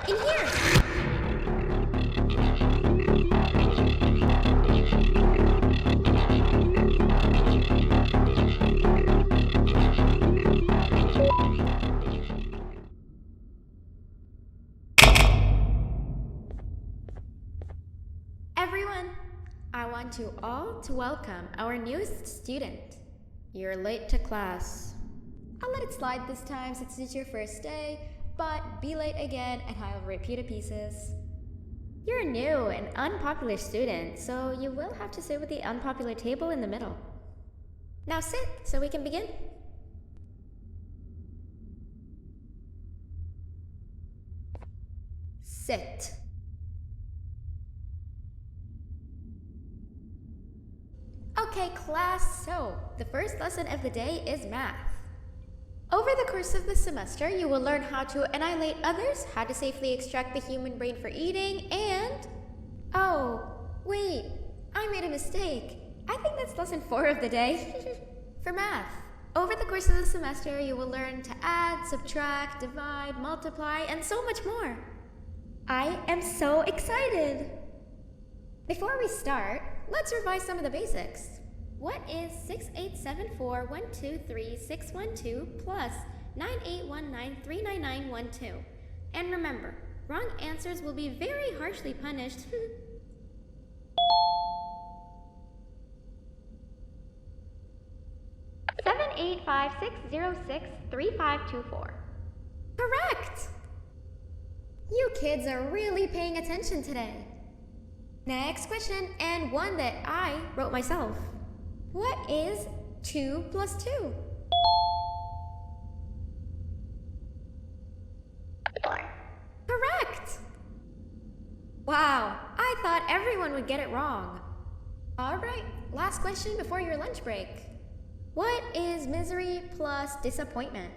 In here! Everyone, I want you all to welcome our newest student. You're late to class. I'll let it slide this time since it's your first day, but be late again and I'll rip you to pieces. You're a new and unpopular student, so you will have to sit with the unpopular table in the middle. Now sit so we can begin. Sit. Okay, class, so the first lesson of the day is math. Over the course of the semester, you will learn how to annihilate others, how to safely extract the human brain for eating, and... Oh, wait, I made a mistake. I think that's lesson 4 of the day. For math, over the course of the semester, you will learn to add, subtract, divide, multiply, and so much more. I am so excited! Before we start, let's revise some of the basics. What is 6874123612 plus 9819399912? And remember, wrong answers will be very harshly punished. 785-606-3524. Correct! You kids are really paying attention today. Next question, and one that I wrote myself. What is 2 plus 2? 4. Correct! Wow, I thought everyone would get it wrong. Alright, last question before your lunch break. What is misery plus disappointment?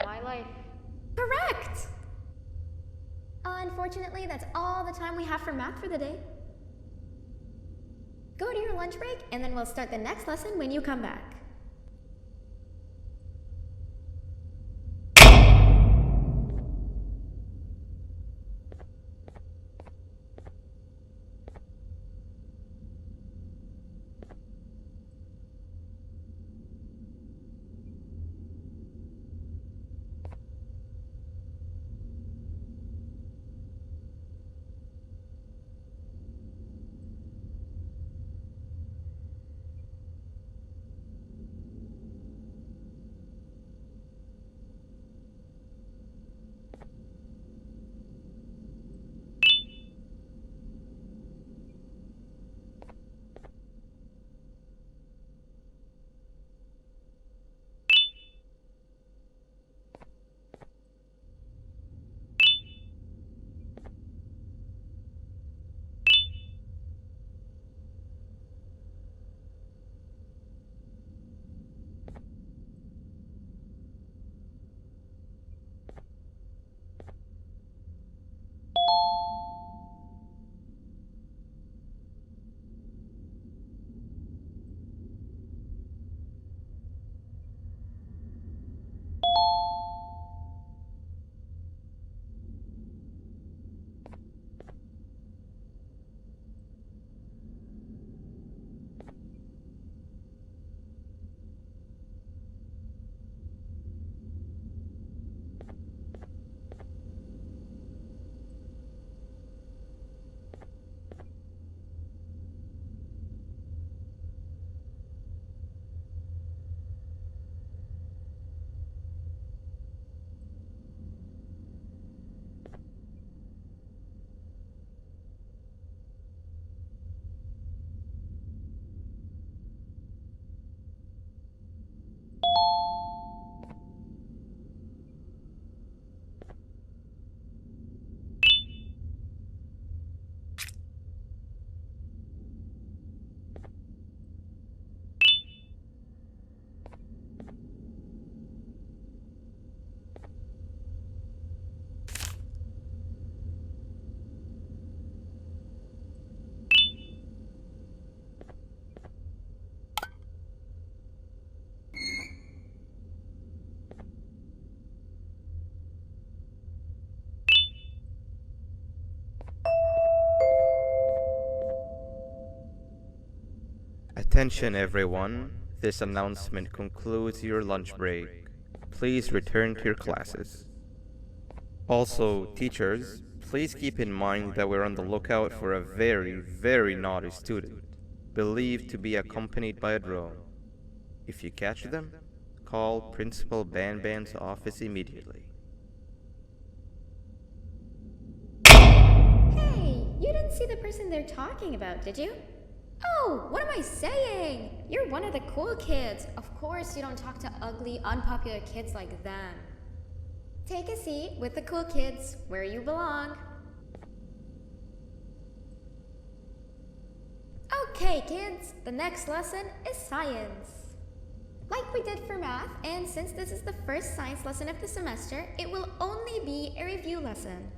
My life. Correct! Unfortunately, that's all the time we have for math for the day. Go to your lunch break, and then we'll start the next lesson when you come back. Attention everyone, this announcement concludes your lunch break. Please return to your classes. Also, teachers, please keep in mind that we're on the lookout for a very naughty student, believed to be accompanied by a drone. If you catch them, call Principal BANBAN's office immediately. Hey, you didn't see the person they're talking about, did you? Oh, what am I saying? You're one of the cool kids. Of course you don't talk to ugly, unpopular kids like them. Take a seat with the cool kids where you belong. Okay, kids, the next lesson is science. Like we did for math, and since this is the first science lesson of the semester, it will only be a review lesson.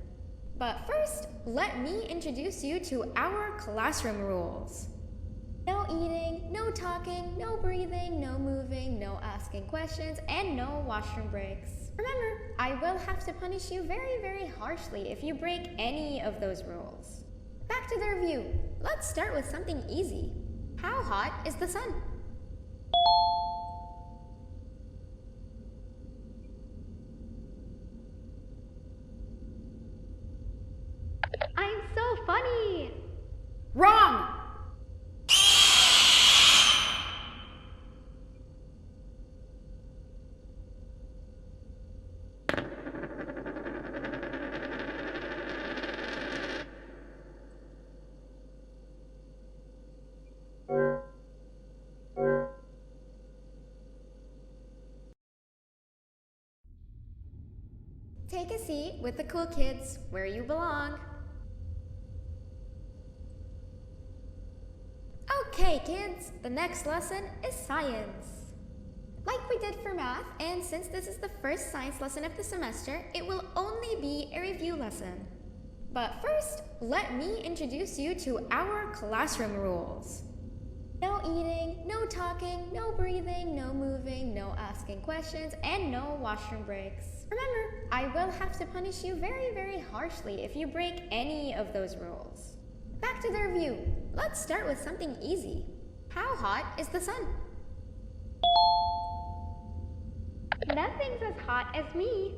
But first, let me introduce you to our classroom rules. No eating, no talking, no breathing, no moving, no asking questions, and no washroom breaks. Remember, I will have to punish you very harshly if you break any of those rules. Back to the review. Let's start with something easy. How hot is the sun? I'm so funny! Wrong! Take a seat with the cool kids where you belong. Okay, kids, the next lesson is science. Like we did for math, and since this is the first science lesson of the semester, it will only be a review lesson. But first, let me introduce you to our classroom rules. No eating, no talking, no breathing, no moving, no asking questions, and no washroom breaks. Remember, I will have to punish you very harshly if you break any of those rules. Back to the review. Let's start with something easy. How hot is the sun? Nothing's as hot as me.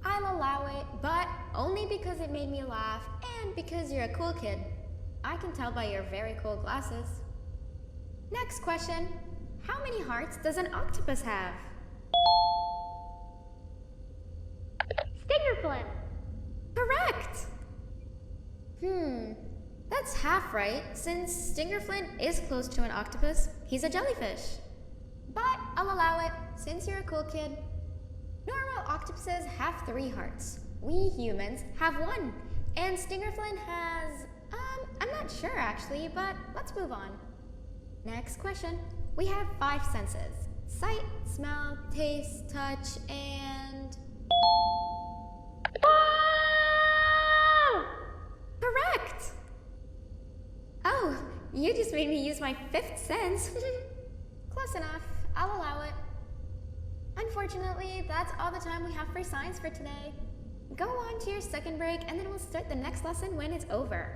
I'll allow it, but only because it made me laugh and because you're a cool kid. I can tell by your very cool glasses. Next question. How many hearts does an octopus have? Stingerflint. Correct! That's half right, since Stingerflint is close to an octopus. He's a jellyfish. But I'll allow it, since you're a cool kid. Normal octopuses have 3 hearts. We humans have 1. And Stingerflint has... I'm not sure actually, but let's move on. Next question. We have 5 senses. Sight, smell, taste, touch, and... Oh! Correct! Oh, you just made me use my 5th sense. Close enough. I'll allow it. Unfortunately, that's all the time we have for science for today. Go on to your second break, and then we'll start the next lesson when it's over.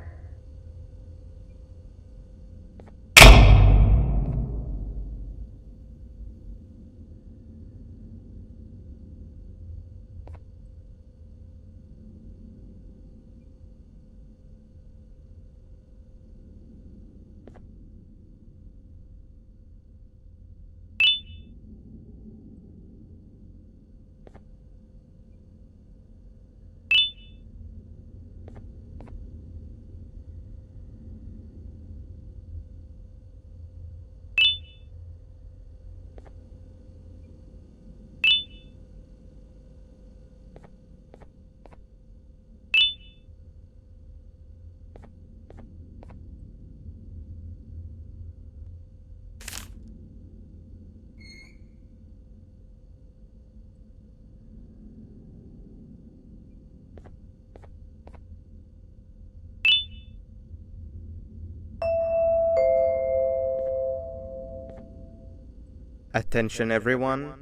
Attention everyone,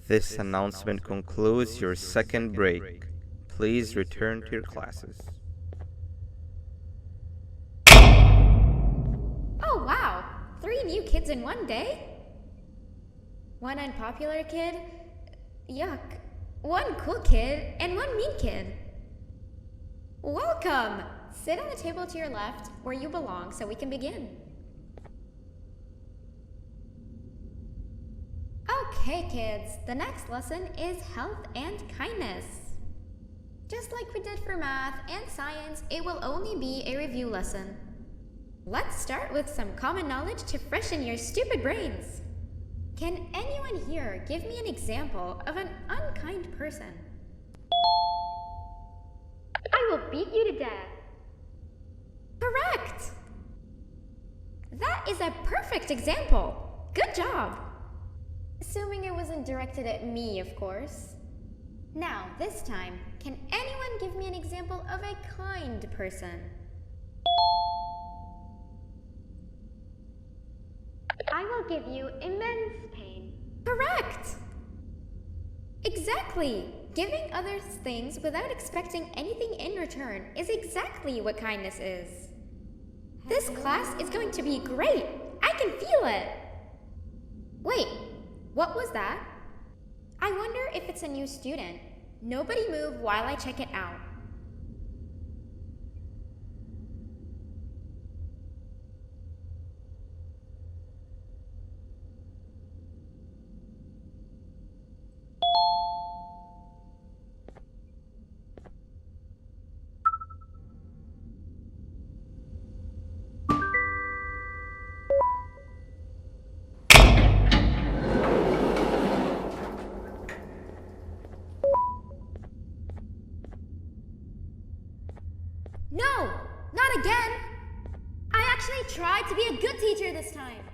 this announcement concludes your second break. Please return to your classes. Oh wow, 3 new kids in one day? 1 unpopular kid? Yuck. 1 cool kid and 1 mean kid. Welcome! Sit on the table to your left, where you belong, so we can begin. Okay, kids, the next lesson is health and kindness. Just like we did for math and science, it will only be a review lesson. Let's start with some common knowledge to freshen your stupid brains. Can anyone here give me an example of an unkind person? I will beat you to death. Correct! That is a perfect example. Good job. Assuming it wasn't directed at me, of course. Now, this time, can anyone give me an example of a kind person? I will give you immense pain. Correct! Exactly! Giving others things without expecting anything in return is exactly what kindness is. This class is going to be great! I can feel it! Wait, what was that? I wonder if it's a new student. Nobody move while I check it out. No! Not again! I actually tried to be a good teacher this time.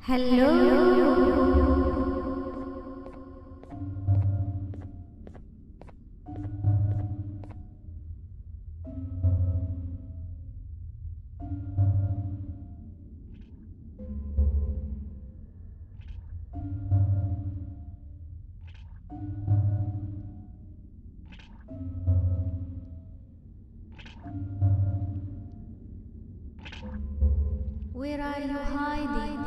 Where are you hiding?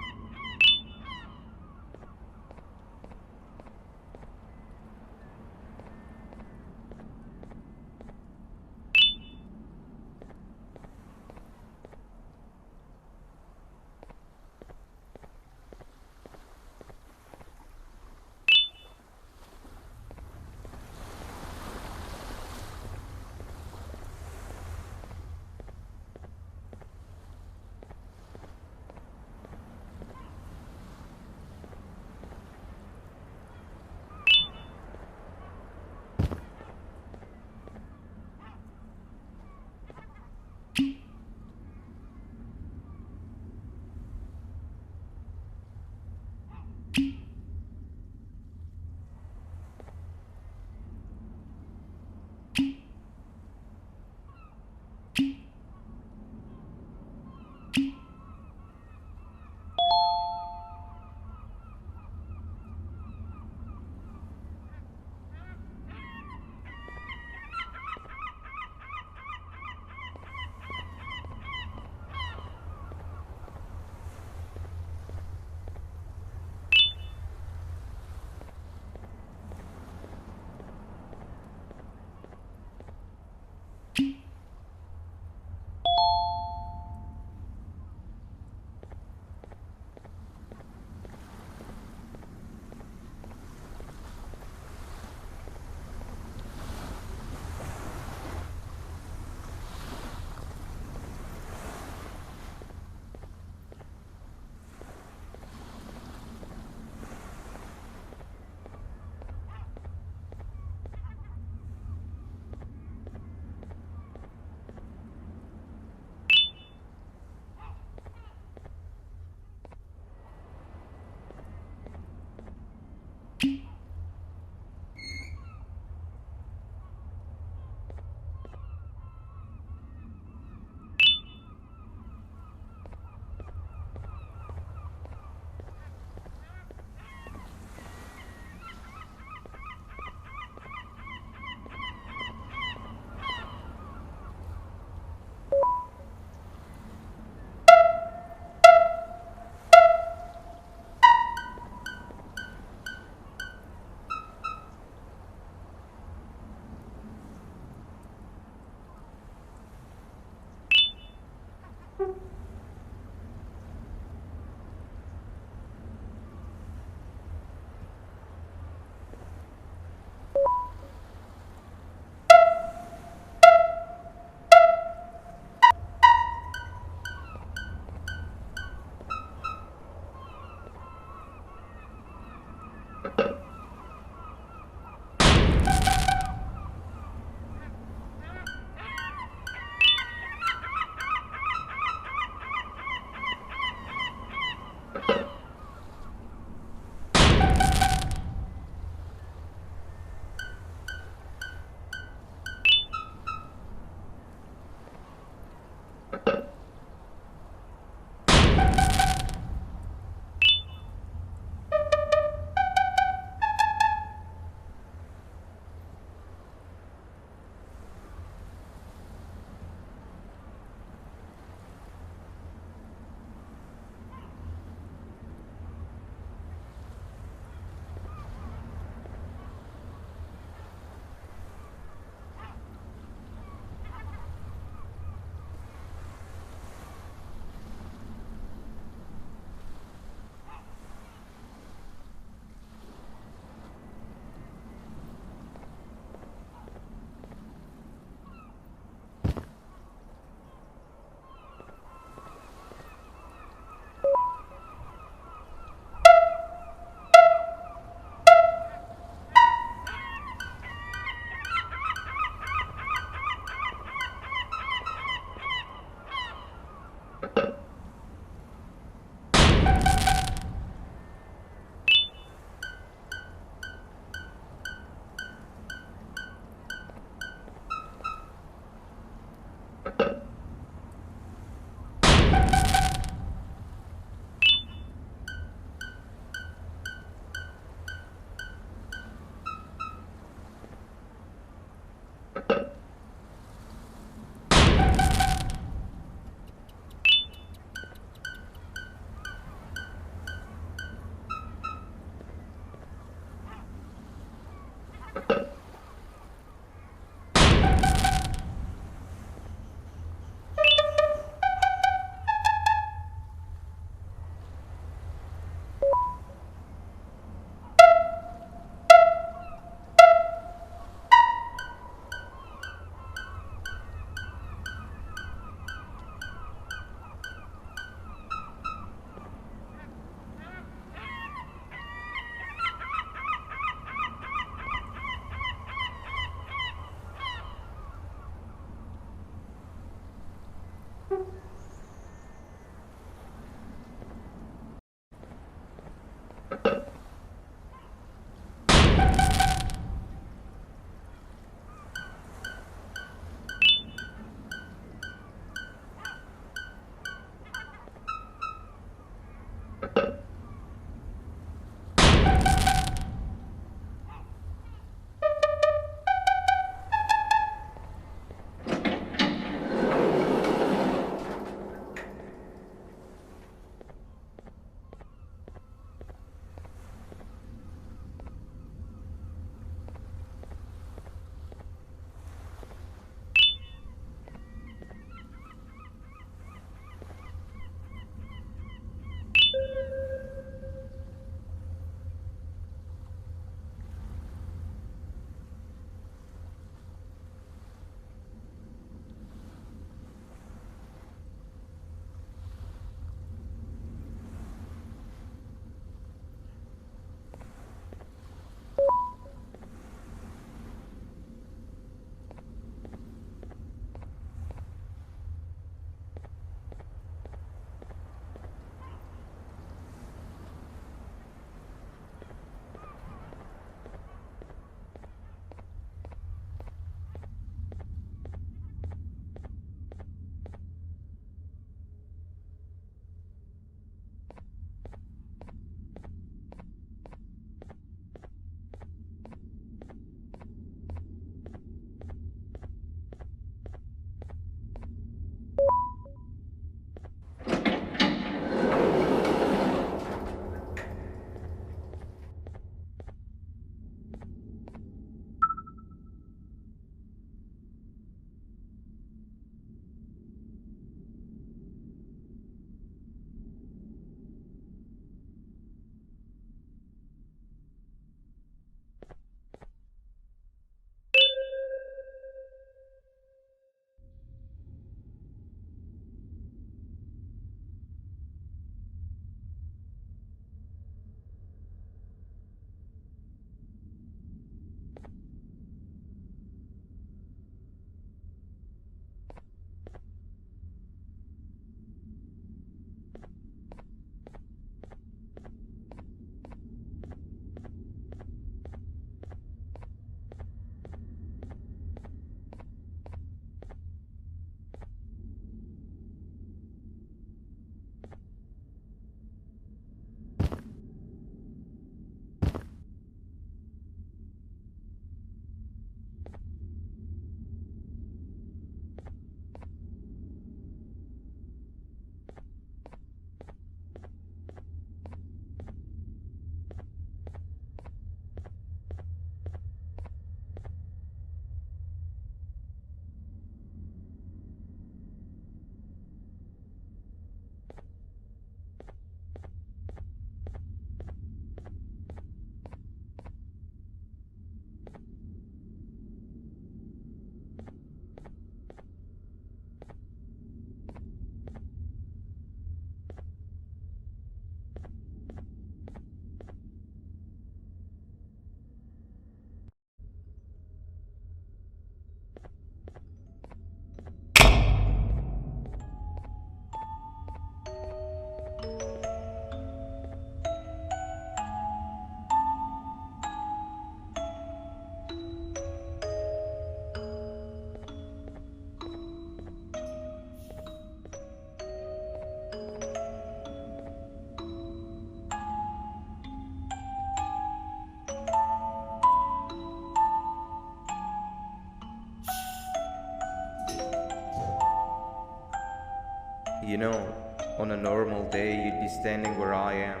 You know, on a normal day, you'd be standing where I am,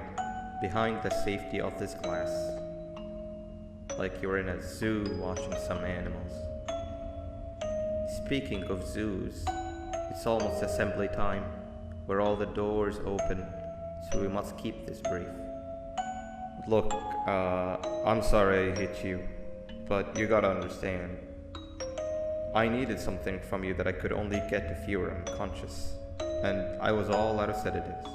behind the safety of this class. Like you're in a zoo watching some animals. Speaking of zoos, it's almost assembly time. Where all the doors open, so we must keep this brief. Look, I'm sorry I hit you, but you gotta understand. I needed something from you that I could only get if you were unconscious, and I was all out of sedatives.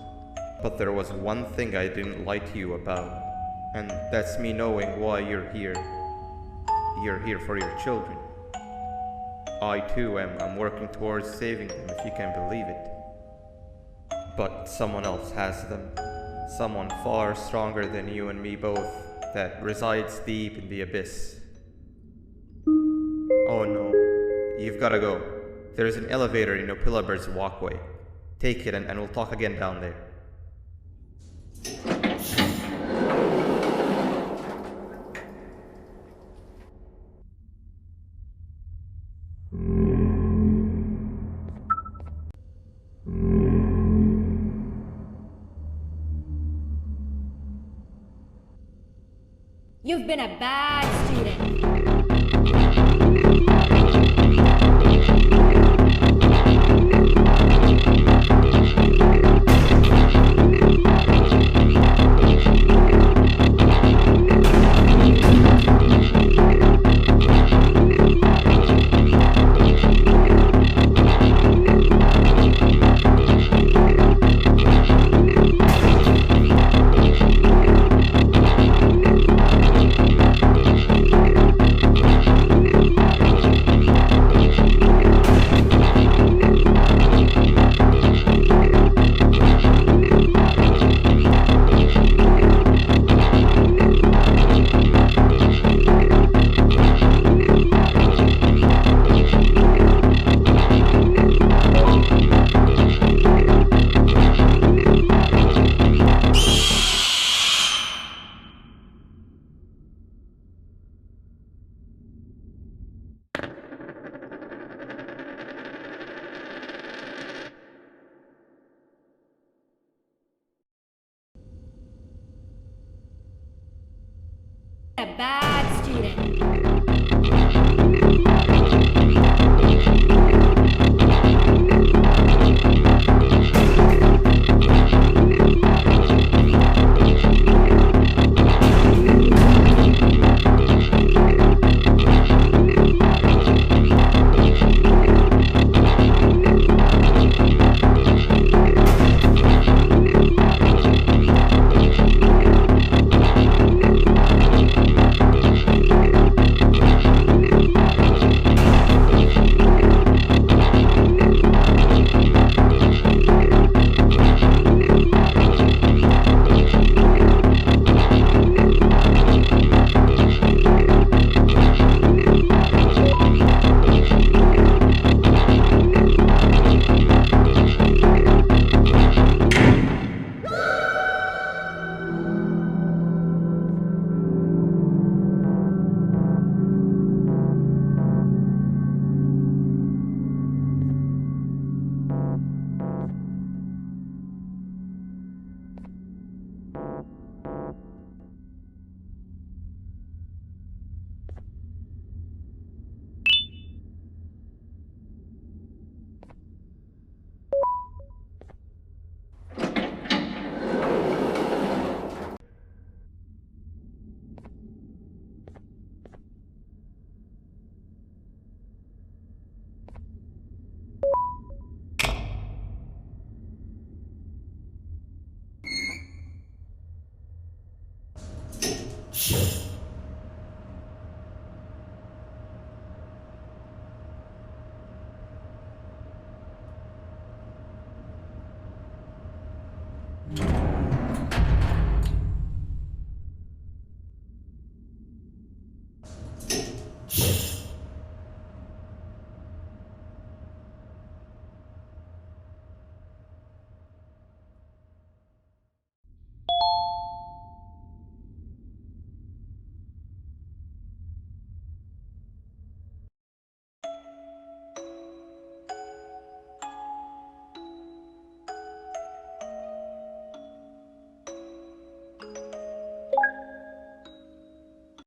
But there was one thing I didn't lie to you about, and that's me knowing why you're here. You're here for your children. I too am working towards saving them, if you can believe it. But someone else has them. Someone far stronger than you and me both, that resides deep in the abyss. Oh no, you've gotta go. There's an elevator in Opillabird's walkway. Take it and we'll talk again down there. You've been a bad student. A bad student.